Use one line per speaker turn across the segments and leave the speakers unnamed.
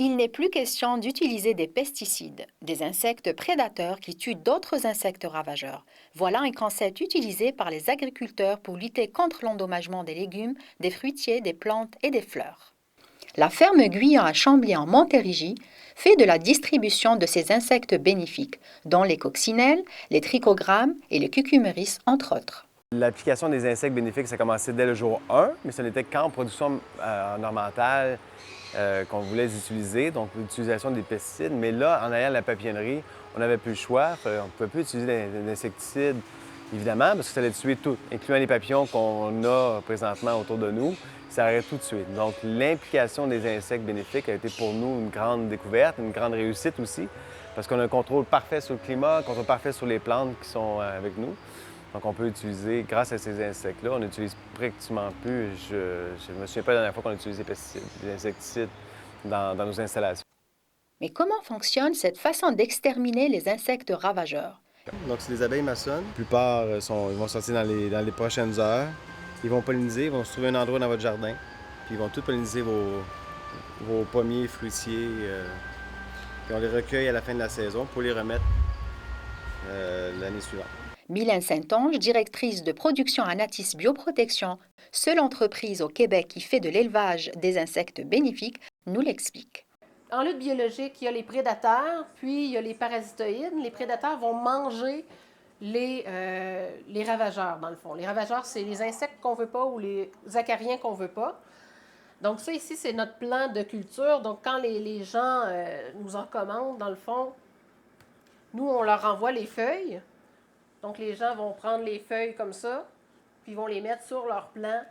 Il n'est plus question d'utiliser des pesticides, des insectes prédateurs qui tuent d'autres insectes ravageurs. Voilà un concept utilisé par les agriculteurs pour lutter contre l'endommagement des légumes, des fruitiers, des plantes et des fleurs. La ferme Guyon à Chambly en Montérégie fait de la distribution de ces insectes bénéfiques, dont les coccinelles, les trichogrammes et les cucumeris, entre autres.
L'application des insectes bénéfiques, ça a commencé dès le jour 1, mais ce n'était qu'en production ornementale qu'on voulait les utiliser, donc l'utilisation des pesticides. Mais là, en allant à la papillonnerie, on n'avait plus le choix. On ne pouvait plus utiliser d'insecticides, évidemment, parce que ça allait tuer tout, incluant les papillons qu'on a présentement autour de nous. Ça aurait tout tué. Donc, l'implication des insectes bénéfiques a été pour nous une grande découverte, une grande réussite aussi, parce qu'on a un contrôle parfait sur le climat, un contrôle parfait sur les plantes qui sont avec nous. Donc, on peut utiliser, grâce à ces insectes-là, on n'utilise pratiquement plus, je ne me souviens pas la dernière fois qu'on a utilisé des pesticides, des insecticides dans nos installations.
Mais comment fonctionne cette façon d'exterminer les insectes ravageurs?
Donc, c'est des abeilles maçonnes. La plupart ils vont sortir dans les prochaines heures. Ils vont polliniser, ils vont se trouver un endroit dans votre jardin. Puis ils vont tout polliniser vos pommiers, fruitiers. Puis on les recueille à la fin de la saison pour les remettre l'année suivante.
Mylène Saint-Onge, directrice de production à Natis Bioprotection, seule entreprise au Québec qui fait de l'élevage des insectes bénéfiques, nous l'explique.
En lutte biologique, il y a les prédateurs, puis il y a les parasitoïdes. Les prédateurs vont manger les ravageurs, dans le fond. Les ravageurs, c'est les insectes qu'on ne veut pas ou les acariens qu'on ne veut pas. Donc ça, ici, c'est notre plan de culture. Donc quand les gens nous en commandent, dans le fond, nous, on leur envoie les feuilles. Donc les gens vont prendre les feuilles comme ça, puis ils vont les mettre sur leur plan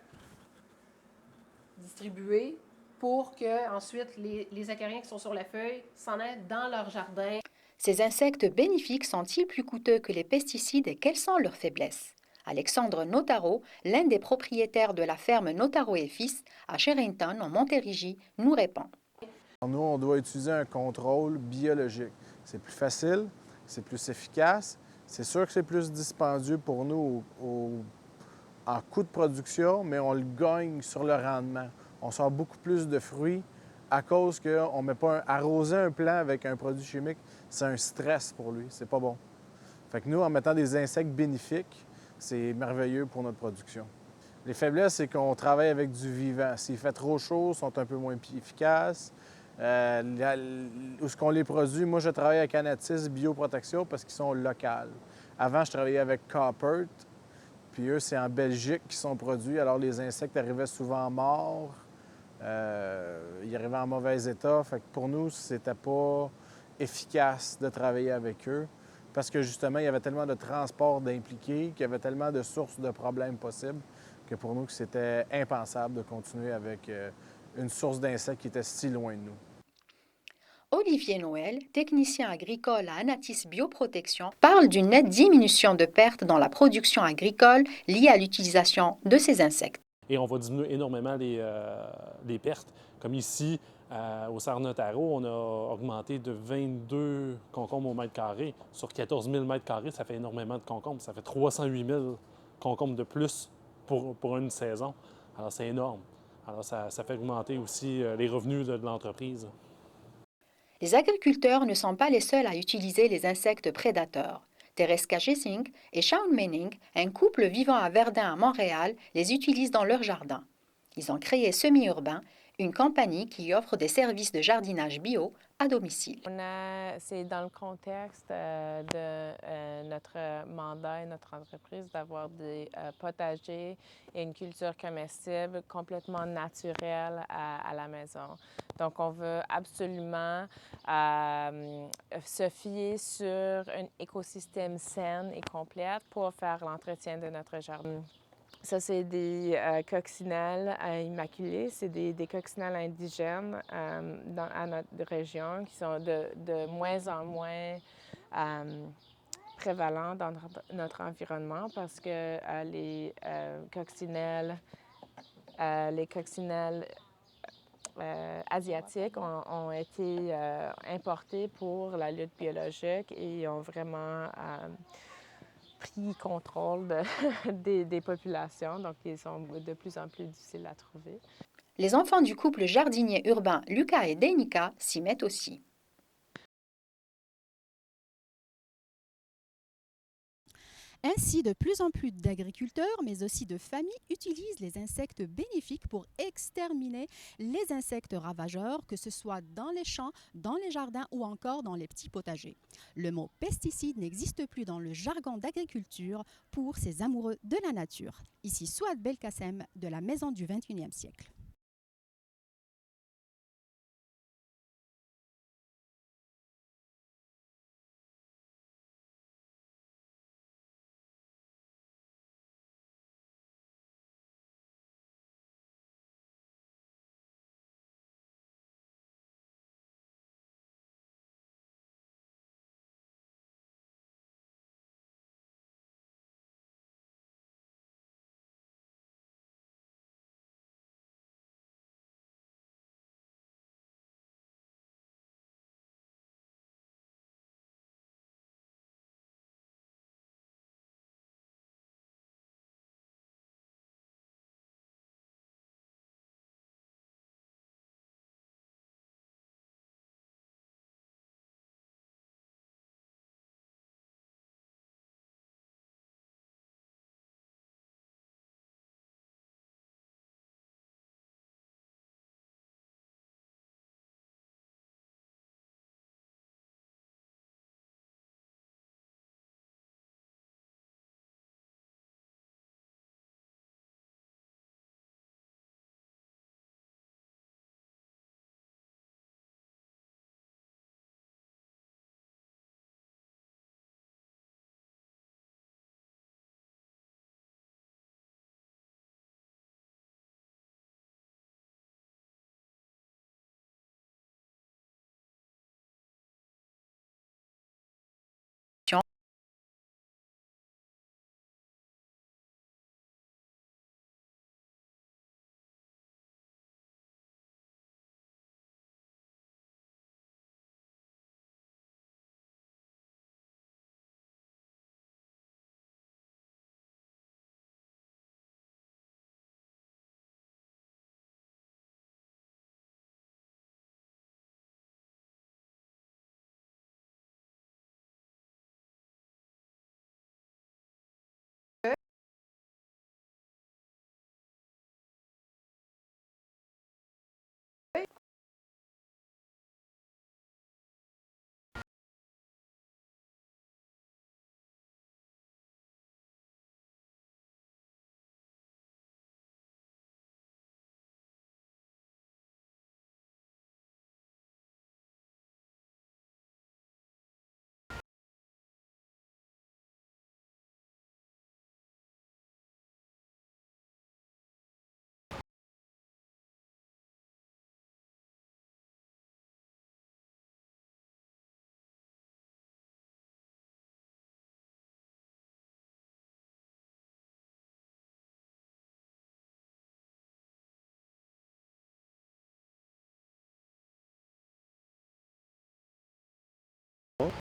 distribué pour que ensuite les acariens qui sont sur la feuille s'en aillent dans leur jardin.
Ces insectes bénéfiques sont-ils plus coûteux que les pesticides et quelles sont leurs faiblesses? Alexandre Notaro, l'un des propriétaires de la ferme Notaro et Fils à Sherrington, en Montérégie, nous répond.
Nous, on doit utiliser un contrôle biologique. C'est plus facile, c'est plus efficace. C'est sûr que c'est plus dispendieux pour nous en coût de production, mais on le gagne sur le rendement. On sort beaucoup plus de fruits à cause qu'on ne met pas arroser un plant avec un produit chimique, c'est un stress pour lui, c'est pas bon. Fait que nous, en mettant des insectes bénéfiques, c'est merveilleux pour notre production. Les faiblesses, c'est qu'on travaille avec du vivant. S'il fait trop chaud, ils sont un peu moins efficaces. Où est-ce qu'on les produit? Moi, je travaille avec Anatis Bioprotection parce qu'ils sont locaux. Avant, je travaillais avec Coppert, puis eux, c'est en Belgique qu'ils sont produits. Alors, les insectes arrivaient souvent morts. Ils arrivaient en mauvais état. Fait que pour nous, c'était pas efficace de travailler avec eux parce que justement, il y avait tellement de transports d'impliqués, qu'il y avait tellement de sources de problèmes possibles que pour nous, c'était impensable de continuer avec une source d'insectes qui était si loin de nous.
Olivier Noël, technicien agricole à Anatis Bioprotection, parle d'une nette diminution de pertes dans la production agricole liée à l'utilisation de ces insectes.
Et on va diminuer énormément les pertes. Comme ici, au Cerf Notaro, on a augmenté de 22 concombres au mètre carré. Sur 14 000 mètres carrés, ça fait énormément de concombres. Ça fait 308 000 concombres de plus pour une saison. Alors, c'est énorme. Alors, ça fait augmenter aussi les revenus de l'entreprise.
Les agriculteurs ne sont pas les seuls à utiliser les insectes prédateurs. Tereska Gessing et Sean Manning, un couple vivant à Verdun à Montréal, les utilisent dans leur jardin. Ils ont créé Semi-Urbain, une compagnie qui offre des services de jardinage bio à domicile.
C'est dans le contexte de notre mandat et notre entreprise d'avoir des potagers et une culture comestible complètement naturelle à la maison. Donc, on veut absolument se fier sur un écosystème sain et complet pour faire l'entretien de notre jardin. Ça, c'est des coccinelles immaculées. C'est des coccinelles indigènes à notre région qui sont de moins en moins prévalents dans notre environnement parce que les coccinelles asiatiques ont été importées pour la lutte biologique et ont vraiment pris contrôle des populations, donc ils sont de plus en plus difficiles à trouver.
Les enfants du couple jardinier urbain Lucas et Denika s'y mettent aussi.
Ainsi, de plus en plus d'agriculteurs, mais aussi de familles, utilisent les insectes bénéfiques pour exterminer les insectes ravageurs, que ce soit dans les champs, dans les jardins ou encore dans les petits potagers. Le mot pesticide n'existe plus dans le jargon d'agriculture pour ces amoureux de la nature. Ici Souad Belkacem de la Maison du XXIe siècle.